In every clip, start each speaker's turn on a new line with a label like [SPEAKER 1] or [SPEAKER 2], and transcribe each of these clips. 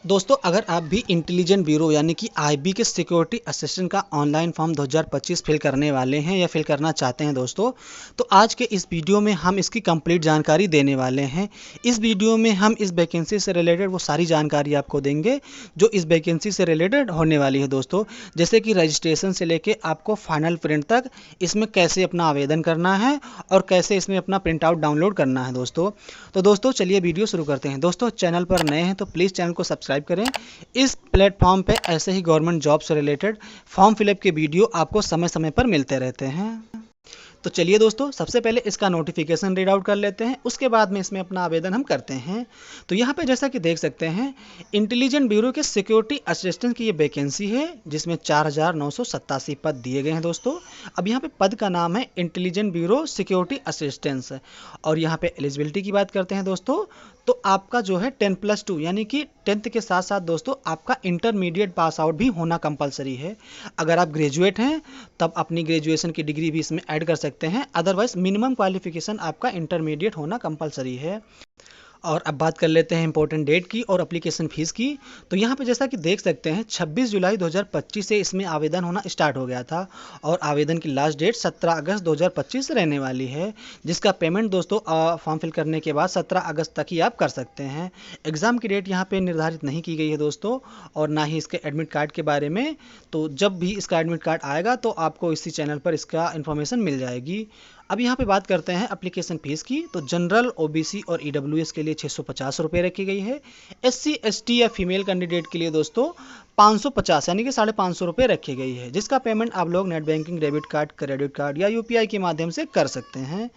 [SPEAKER 1] दोस्तों, अगर आप भी इंटेलिजेंट ब्यूरो यानी कि आईबी के सिक्योरिटी असिस्टेंट का ऑनलाइन फॉर्म 2025 फिल करने वाले हैं या फिल करना चाहते हैं दोस्तों, तो आज के इस वीडियो में हम इसकी कंप्लीट जानकारी देने वाले हैं। इस वीडियो में हम इस वैकेंसी से रिलेटेड वो सारी जानकारी आपको देंगे जो इस वैकेंसी से रिलेटेड होने वाली है दोस्तों। जैसे कि रजिस्ट्रेशन से लेके आपको फाइनल प्रिंट तक इसमें कैसे अपना आवेदन करना है और कैसे इसमें अपना प्रिंट आउट डाउनलोड करना है दोस्तों। तो दोस्तों चलिए वीडियो शुरू करते हैं। दोस्तों, चैनल पर नए हैं तो प्लीज़ चैनल को सब्सक्राइब करें। इस प्लेटफॉर्म पे ऐसे ही गवर्नमेंट जॉब से रिलेटेड फॉर्म फिलअप के वीडियो आपको समय समय पर मिलते रहते हैं। तो चलिए दोस्तों, सबसे पहले इसका नोटिफिकेशन रीड आउट कर लेते हैं, उसके बाद में इसमें अपना आवेदन हम करते हैं। तो यहाँ पे जैसा कि देख सकते हैं, इंटेलिजेंट ब्यूरो के सिक्योरिटी असिस्टेंट की ये वैकेंसी है जिसमें 4,987 पद दिए गए हैं दोस्तों। अब यहाँ पे पद का नाम है इंटेलिजेंट ब्यूरो सिक्योरिटी असिस्टेंस। और यहाँ पे एलिजिबिलिटी की बात करते हैं दोस्तों, तो आपका जो है 10+2 यानी कि 10th के साथ साथ दोस्तों आपका इंटरमीडिएट पास आउट भी होना कंपलसरी है। अगर आप ग्रेजुएट हैं तब अपनी ग्रेजुएशन की डिग्री भी इसमें ऐड कर सकते हैं, अदरवाइज मिनिमम क्वालिफिकेशन आपका इंटरमीडिएट होना कंपलसरी है। और अब बात कर लेते हैं इंपॉर्टेंट डेट की और एप्लीकेशन फ़ीस की। तो यहाँ पे जैसा कि देख सकते हैं 26 जुलाई 2025 से इसमें आवेदन होना स्टार्ट हो गया था और आवेदन की लास्ट डेट 17 अगस्त 2025 रहने वाली है, जिसका पेमेंट दोस्तों फॉर्म फिल करने के बाद 17 अगस्त तक ही आप कर सकते हैं। एग्ज़ाम की डेट यहाँ पे निर्धारित नहीं की गई है दोस्तों, और ना ही इसके एडमिट कार्ड के बारे में। तो जब भी इसका एडमिट कार्ड आएगा तो आपको इसी चैनल पर इसका इन्फॉर्मेशन मिल जाएगी। अब यहाँ पे बात करते हैं एप्लीकेशन फ़ीस की। तो जनरल, ओबीसी और ईडब्ल्यूएस के लिए 650 रुपये रखी गई है। एससी, एसटी या फीमेल कैंडिडेट के लिए दोस्तों 550 यानी कि 550 रुपये रखी गई है, जिसका पेमेंट आप लोग net banking, debit card, credit card या यूपीआई के माध्यम से कर सकते हैं।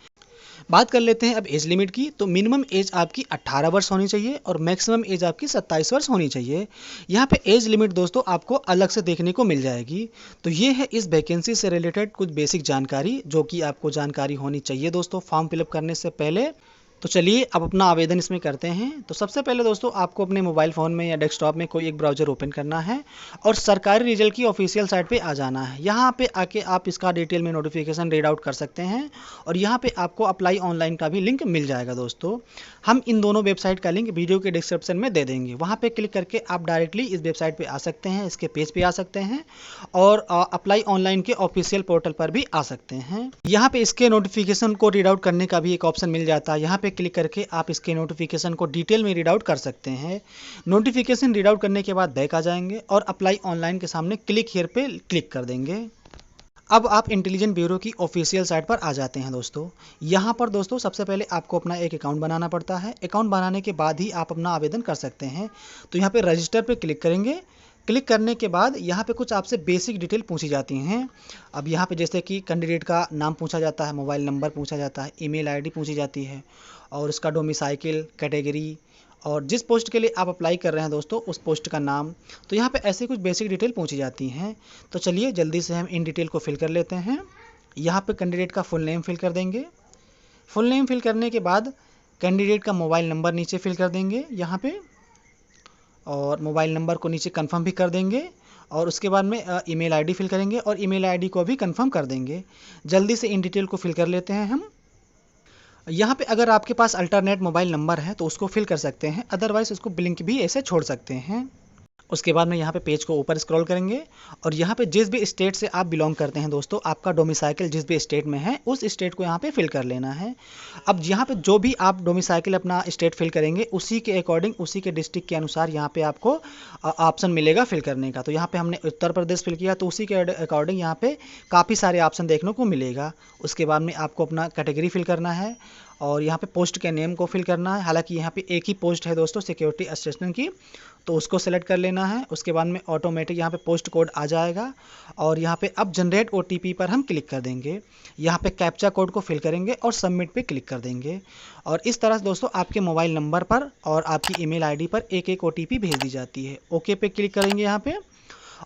[SPEAKER 1] बात कर लेते हैं अब एज लिमिट की। तो मिनिमम एज आपकी 18 वर्ष होनी चाहिए और मैक्सिमम एज आपकी 27 वर्ष होनी चाहिए। यहाँ पे एज लिमिट दोस्तों आपको अलग से देखने को मिल जाएगी। तो ये है इस वैकेंसी से रिलेटेड कुछ बेसिक जानकारी जो कि आपको जानकारी होनी चाहिए दोस्तों फॉर्म फिलअप करने से पहले। तो चलिए अब अपना आवेदन इसमें करते हैं। तो सबसे पहले दोस्तों आपको अपने मोबाइल फ़ोन में या डेस्कटॉप में कोई एक ब्राउज़र ओपन करना है और सरकारी रिजल्ट की ऑफिशियल साइट पे आ जाना है। यहाँ पे आके आप इसका डिटेल में नोटिफिकेशन रीड आउट कर सकते हैं और यहाँ पे आपको अप्लाई ऑनलाइन का भी लिंक मिल जाएगा दोस्तों। हम इन दोनों वेबसाइट का लिंक वीडियो के डिस्क्रिप्शन में दे देंगे, वहाँ पर क्लिक करके आप डायरेक्टली इस वेबसाइट पर आ सकते हैं, इसके पेज पर आ सकते हैं और अप्लाई ऑनलाइन के ऑफिशियल पोर्टल पर भी आ सकते हैं। यहाँ पे इसके नोटिफिकेशन को रीड आउट करने का भी एक ऑप्शन मिल जाता है, यहाँ पे क्लिक करके आप इसके नोटिफिकेशन को डिटेल में रीड आउट कर सकते हैं। नोटिफिकेशन रीड आउट करने के बाद बैक आ जाएंगे और अप्लाई ऑनलाइन के सामने क्लिक हियर पे क्लिक कर देंगे। अब आप इंटेलिजेंट ब्यूरो की ऑफिशियल साइट पर आ जाते हैं दोस्तों। यहाँ पर दोस्तों सबसे पहले आपको अपना एक अकाउंट बनाना पड़ता है। अकाउंट बनाने के बाद ही आप अपना आवेदन कर सकते हैं। तो यहाँ पे रजिस्टर पे क्लिक करेंगे। क्लिक करने के बाद यहाँ पे कुछ आपसे बेसिक डिटेल पूछी जाती हैं। अब यहाँ पे जैसे कि कैंडिडेट का नाम पूछा जाता है, मोबाइल नंबर पूछा जाता है, ईमेल आईडी पूछी जाती है और उसका डोमिसाइकिल, कैटेगरी और जिस पोस्ट के लिए आप अप्लाई कर रहे हैं दोस्तों उस पोस्ट का नाम। तो यहाँ पे ऐसे कुछ बेसिक डिटेल पूछी जाती हैं। तो चलिए जल्दी से हम इन डिटेल को फिल कर लेते हैं। यहाँ पे कैंडिडेट का फुल नेम फिल कर देंगे। फुल नेम फिल करने के बाद कैंडिडेट का मोबाइल नंबर नीचे फिल कर देंगे यहाँ पे, और मोबाइल नंबर को नीचे कंफर्म भी कर देंगे और उसके बाद में ईमेल आईडी फिल करेंगे और ईमेल आईडी को भी कंफर्म कर देंगे। जल्दी से इन डिटेल को फिल कर लेते हैं हम। यहाँ पे अगर आपके पास अल्टरनेट मोबाइल नंबर है तो उसको फिल कर सकते हैं, अदरवाइज उसको ब्लिंक भी ऐसे छोड़ सकते हैं। उसके बाद में यहाँ पे पेज को ऊपर स्क्रॉल करेंगे और यहाँ पे जिस भी स्टेट से आप बिलोंग करते हैं दोस्तों, आपका डोमिसाइकिल जिस भी स्टेट में है उस स्टेट को यहाँ पे फिल कर लेना है। अब यहाँ पे जो भी आप डोमिसाइकिल अपना स्टेट फिल करेंगे उसी के अकॉर्डिंग, उसी के डिस्ट्रिक्ट के अनुसार यहाँ पे आपको ऑप्शन मिलेगा फिल करने का। तो यहाँ पे हमने उत्तर प्रदेश फिल किया तो उसी के अकॉर्डिंग यहाँ पे काफ़ी सारे ऑप्शन देखने को मिलेगा। उसके बाद में आपको अपना कैटेगरी फिल करना है और यहाँ पे पोस्ट के नेम को फिल करना है। हालांकि यहाँ पे एक ही पोस्ट है दोस्तों सिक्योरिटी असिस्टेंट की, तो उसको सेलेक्ट कर लेना है। उसके बाद में ऑटोमेटिक यहाँ पे पोस्ट कोड आ जाएगा और यहाँ पे अब जनरेट ओटीपी पर हम क्लिक कर देंगे। यहाँ पे कैप्चा कोड को फिल करेंगे और सबमिट पे क्लिक कर देंगे और इस तरह से दोस्तों आपके मोबाइल नंबर पर और आपकी ईमेल आईडी पर एक एक ओटीपी भेज दी जाती है। ओके पे क्लिक करेंगे यहाँ पे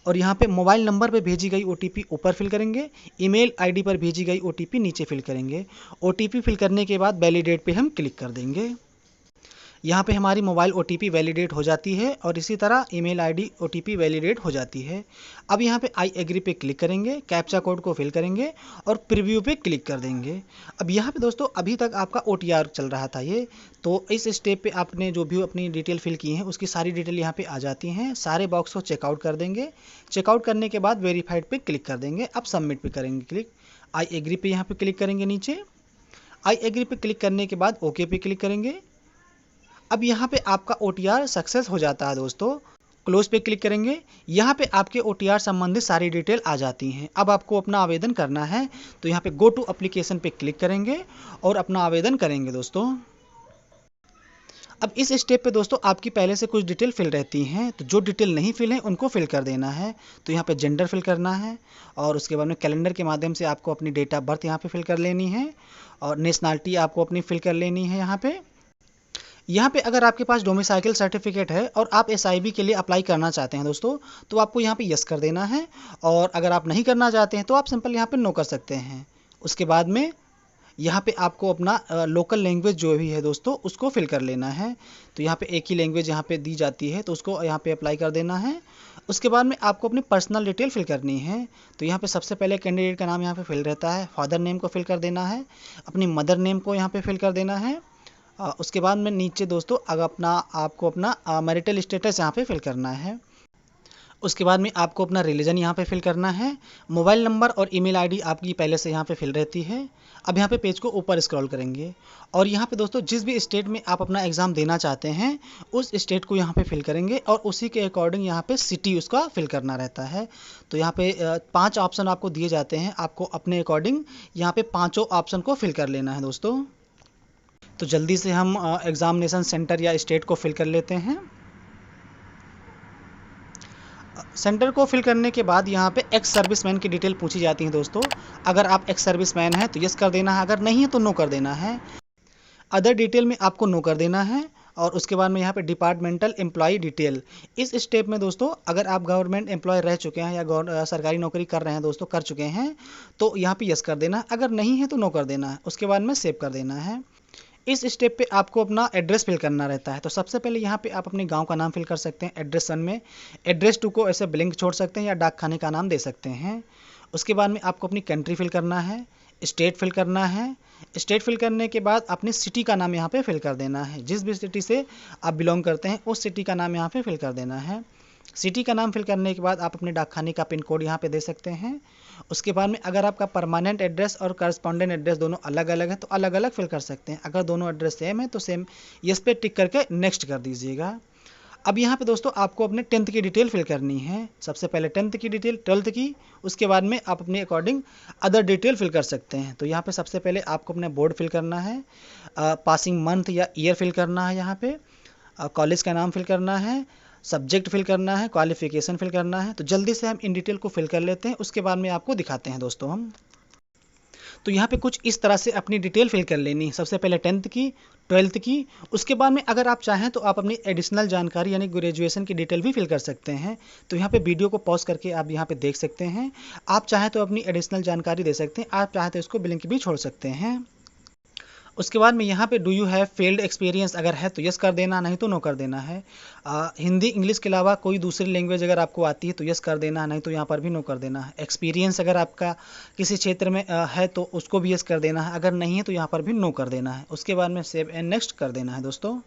[SPEAKER 1] और यहाँ पे मोबाइल नंबर पे भेजी गई ओटीपी ऊपर फिल करेंगे, ईमेल आईडी पर भेजी गई ओटीपी नीचे फिल करेंगे। ओटीपी फिल करने के बाद वैलिडेट पे हम क्लिक कर देंगे। यहाँ पे हमारी मोबाइल OTP वैलिडेट हो जाती है और इसी तरह ईमेल ID OTP वैलिडेट हो जाती है। अब यहाँ पे आई एग्री पे क्लिक करेंगे, कैप्चा कोड को फिल करेंगे और प्रीव्यू पे क्लिक कर देंगे। अब यहाँ पे दोस्तों अभी तक आपका OTR चल रहा था ये, तो इस स्टेप पे आपने जो भी अपनी डिटेल फिल की है उसकी सारी डिटेल यहाँ पे आ जाती हैं। सारे बॉक्स को चेकआउट कर देंगे। चेकआउट करने के बाद वेरीफाइड पे क्लिक कर देंगे। अब सबमिट पे करेंगे क्लिक। आई एग्री पे यहाँ पे क्लिक करेंगे नीचे। आई एग्री पे क्लिक करने के बाद ओके पे क्लिक करेंगे। अब यहाँ पे आपका OTR सक्सेस हो जाता है दोस्तों। क्लोज पे क्लिक करेंगे। यहाँ पे आपके OTR संबंधित सारी डिटेल आ जाती हैं। अब आपको अपना आवेदन करना है तो यहाँ पे गो टू एप्लीकेशन पे क्लिक करेंगे और अपना आवेदन करेंगे दोस्तों। अब इस स्टेप पे दोस्तों आपकी पहले से कुछ डिटेल फिल रहती हैं, तो जो डिटेल नहीं फिल है उनको फिल कर देना है। तो यहाँ पे जेंडर फिल करना है और उसके बाद में कैलेंडर के माध्यम से आपको अपनी डेट ऑफ बर्थ यहाँ पे फिल कर लेनी है और नेशनलिटी आपको अपनी फिल कर लेनी है। यहाँ पे अगर आपके पास डोमिसाइकिल सर्टिफिकेट है और आप SIB के लिए अप्लाई करना चाहते हैं दोस्तों, तो आपको यहाँ पे यस कर देना है। और अगर आप नहीं करना चाहते हैं तो आप सिंपल यहाँ पे नो कर सकते हैं। उसके बाद में यहाँ पे आपको अपना लोकल लैंग्वेज जो भी है दोस्तों उसको फिल कर लेना है। तो यहाँ पे एक ही लैंग्वेज यहाँ पे दी जाती है तो उसको यहाँ पे अप्लाई कर देना है। उसके बाद में आपको अपनी पर्सनल डिटेल फिल करनी है। तो यहाँ पे सबसे पहले कैंडिडेट का नाम यहाँ पे फिल रहता है, फादर नेम को फिल कर देना है, अपनी मदर नेम को यहाँ पे फिल कर देना है। उसके बाद में नीचे दोस्तों अगर आपको अपना मैरिटल स्टेटस यहाँ पे फिल करना है। उसके बाद में आपको अपना रिलीजन यहाँ पे फिल करना है। मोबाइल नंबर और ईमेल ID आपकी पहले से यहाँ पे फिल रहती है। अब यहाँ पे पेज को ऊपर स्क्रॉल करेंगे और यहाँ पे दोस्तों जिस भी स्टेट में आप अपना एग्ज़ाम देना चाहते हैं उस स्टेट को यहाँ पे फिल करेंगे और उसी के अकॉर्डिंग यहाँ पे सिटी उसका फिल करना रहता है। तो यहाँ पे 5 ऑप्शन आपको दिए जाते हैं, आपको अपने अकॉर्डिंग यहाँ पे पाँचों ऑप्शन को फिल कर लेना है दोस्तों। तो जल्दी से हम एग्ज़ामिनेशन सेंटर या स्टेट को फिल कर लेते हैं। सेंटर को फिल करने के बाद यहाँ पे एक्स सर्विसमैन की डिटेल पूछी जाती है दोस्तों। अगर आप एक्स सर्विसमैन हैं तो यस कर देना है, अगर नहीं है तो नो कर देना है। अदर डिटेल में आपको नो कर देना है। और उसके बाद में यहाँ पे डिपार्टमेंटल एम्प्लॉय डिटेल, इस स्टेप में दोस्तों अगर आप गवर्नमेंट एम्प्लॉय रह चुके हैं या सरकारी नौकरी कर रहे हैं दोस्तों, कर चुके हैं, तो यहाँ पे यस कर देना है, अगर नहीं है तो नो कर देना है। उसके बाद में सेव कर देना है। इस स्टेप पे आपको अपना एड्रेस फिल करना रहता है। तो सबसे पहले यहाँ पे आप अपने गांव का नाम फिल कर सकते हैं एड्रेस 1 में। एड्रेस 2 को ऐसे ब्लैंक छोड़ सकते हैं या डाक खाने का नाम दे सकते हैं। उसके बाद में आपको अपनी कंट्री फिल करना है, स्टेट फिल करना है। स्टेट फिल करने के बाद अपनी सिटी का नाम यहाँ पे फिल कर देना है। जिस भी सिटी से आप बिलोंग करते हैं उस सिटी का नाम यहाँ पे फिल कर देना है। सिटी का नाम फिल करने के बाद आप अपने डाकखाने का पिन कोड यहाँ पे दे सकते हैं। उसके बाद में अगर आपका परमानेंट एड्रेस और करस्पॉन्डेंट एड्रेस दोनों अलग अलग है तो अलग अलग फिल कर सकते हैं। अगर दोनों एड्रेस सेम है तो सेम यस पे टिक करके नेक्स्ट कर दीजिएगा। अब यहाँ पे दोस्तों आपको अपने 10th की डिटेल फिल करनी है। सबसे पहले 10th की डिटेल, 12th की, उसके बाद में आप अपने अकॉर्डिंग अदर डिटेल फिल कर सकते हैं। तो यहाँ पे सबसे पहले आपको अपने बोर्ड फिल करना है, पासिंग मंथ या ईयर फिल करना है, यहाँ पे कॉलेज का नाम फिल करना है, सब्जेक्ट फिल करना है, क्वालिफिकेशन फिल करना है। तो जल्दी से हम इन डिटेल को फिल कर लेते हैं, उसके बाद में आपको दिखाते हैं दोस्तों हम। तो यहाँ पे कुछ इस तरह से अपनी डिटेल फिल कर लेनी है। सबसे पहले 10th की, 12th की, उसके बाद में अगर आप चाहें तो आप अपनी एडिशनल जानकारी यानी ग्रेजुएशन की डिटेल भी फिल कर सकते हैं। तो यहाँ पे वीडियो को पॉज करके आप यहाँ पे देख सकते हैं। आप चाहें तो अपनी एडिशनल जानकारी दे सकते हैं, आप चाहें तो इसको ब्लैंक भी छोड़ सकते हैं। उसके बाद में यहाँ पे do you have field experience, अगर है तो यस कर देना, नहीं तो नो कर देना है। हिंदी इंग्लिश के अलावा कोई दूसरी लैंग्वेज अगर आपको आती है तो यस कर देना, नहीं तो यहाँ पर भी नो कर देना है। एक्सपीरियंस अगर आपका किसी क्षेत्र में है तो उसको भी यस कर देना है, अगर नहीं है तो यहाँ पर भी नो कर देना है। उसके बाद में सेव एंड नेक्स्ट कर देना है दोस्तों।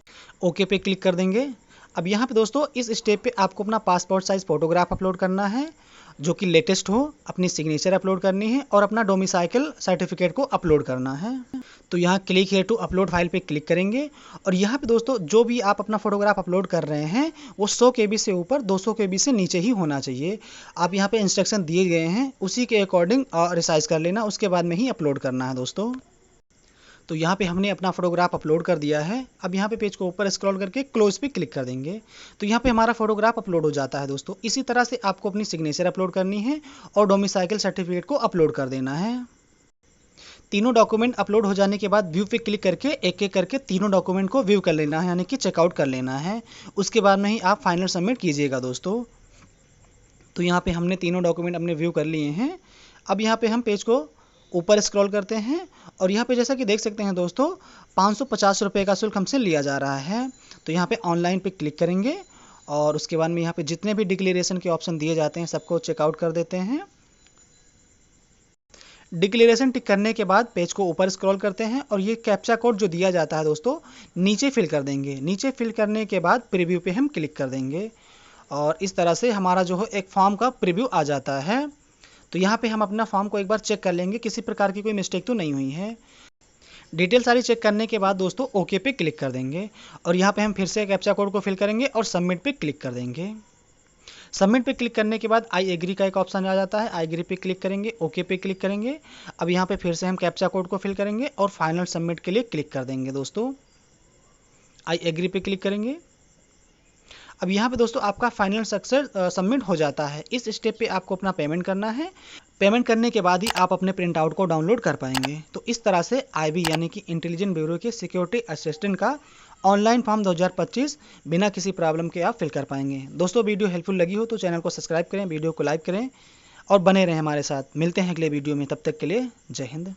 [SPEAKER 1] ओके पे क्लिक कर देंगे। अब यहाँ पे दोस्तों इस स्टेप पे आपको अपना पासपोर्ट साइज फोटोग्राफ अपलोड करना है जो कि लेटेस्ट हो, अपनी सिग्नेचर अपलोड करनी है और अपना डोमिसाइकिल सर्टिफिकेट को अपलोड करना है। तो यहाँ click here to upload file पे क्लिक करेंगे और यहाँ पे दोस्तों जो भी आप अपना फोटोग्राफ अपलोड कर रहे हैं वो 100 KB से ऊपर 200 KB से नीचे ही होना चाहिए। आप यहाँ पे इंस्ट्रक्शन दिए गए हैं उसी के अकॉर्डिंग रिसाइज कर लेना, उसके बाद में ही अपलोड करना है दोस्तों। तो यहाँ पे हमने अपना फोटोग्राफ अपलोड कर दिया है। अब यहाँ पे पेज को ऊपर स्क्रॉल करके क्लोज पे क्लिक कर देंगे। तो यहाँ पे हमारा फोटोग्राफ अपलोड हो जाता है दोस्तों। इसी तरह से आपको अपनी सिग्नेचर अपलोड करनी है और डोमिसाइकिल सर्टिफिकेट को अपलोड कर देना है। तीनों डॉक्यूमेंट अपलोड हो जाने के बाद व्यू पे क्लिक करके एक एक करके तीनों डॉक्यूमेंट को व्यू कर लेना है, यानी कि चेकआउट कर लेना है। उसके बाद में ही आप फाइनल सबमिट कीजिएगा दोस्तों। तो यहाँ पे हमने तीनों डॉक्यूमेंट अपने व्यू कर लिए हैं। अब यहाँ पे हम पेज को ऊपर स्क्रॉल करते हैं और यहाँ पे जैसा कि देख सकते हैं दोस्तों 550 रुपये का शुल्क हमसे लिया जा रहा है। तो यहाँ पे ऑनलाइन पे क्लिक करेंगे और उसके बाद में यहाँ पे जितने भी डिक्लेरेशन के ऑप्शन दिए जाते हैं सबको चेकआउट कर देते हैं। डिक्लेरेशन टिक करने के बाद पेज को ऊपर स्क्रॉल करते हैं और ये कैप्चा कोड जो दिया जाता है दोस्तों नीचे फिल कर देंगे। नीचे फिल करने के बाद प्रीव्यू पे हम क्लिक कर देंगे और इस तरह से हमारा जो है एक फॉर्म का प्रीव्यू आ जाता है। तो यहाँ पे हम अपना फॉर्म को एक बार चेक कर लेंगे, किसी प्रकार की कोई मिस्टेक तो नहीं हुई है। डिटेल सारी चेक करने के बाद दोस्तों ओके पे क्लिक कर देंगे और यहाँ पे हम फिर से कैप्चा कोड को फिल करेंगे और सबमिट पे क्लिक कर देंगे। सबमिट पे क्लिक करने के बाद आई एग्री का एक ऑप्शन आ जाता है, आई एग्री पे क्लिक करेंगे, ओके पे क्लिक करेंगे। अब यहाँ पे फिर से हम कैप्चा कोड को फिल करेंगे और फाइनल सबमिट के लिए क्लिक कर देंगे दोस्तों। आई एग्री पे क्लिक करेंगे। अब यहाँ पे दोस्तों आपका फाइनल सक्सेस सबमिट हो जाता है। इस स्टेप पे आपको अपना पेमेंट करना है। पेमेंट करने के बाद ही आप अपने प्रिंट आउट को डाउनलोड कर पाएंगे। तो इस तरह से आईबी यानी कि इंटेलिजेंट ब्यूरो के सिक्योरिटी असिस्टेंट का ऑनलाइन फॉर्म 2025 बिना किसी प्रॉब्लम के आप फिल कर पाएंगे। दोस्तों वीडियो हेल्पफुल लगी हो तो चैनल को सब्सक्राइब करें, वीडियो को लाइक करें और बने रहें हमारे साथ। मिलते हैं अगले वीडियो में, तब तक के लिए जय हिंद।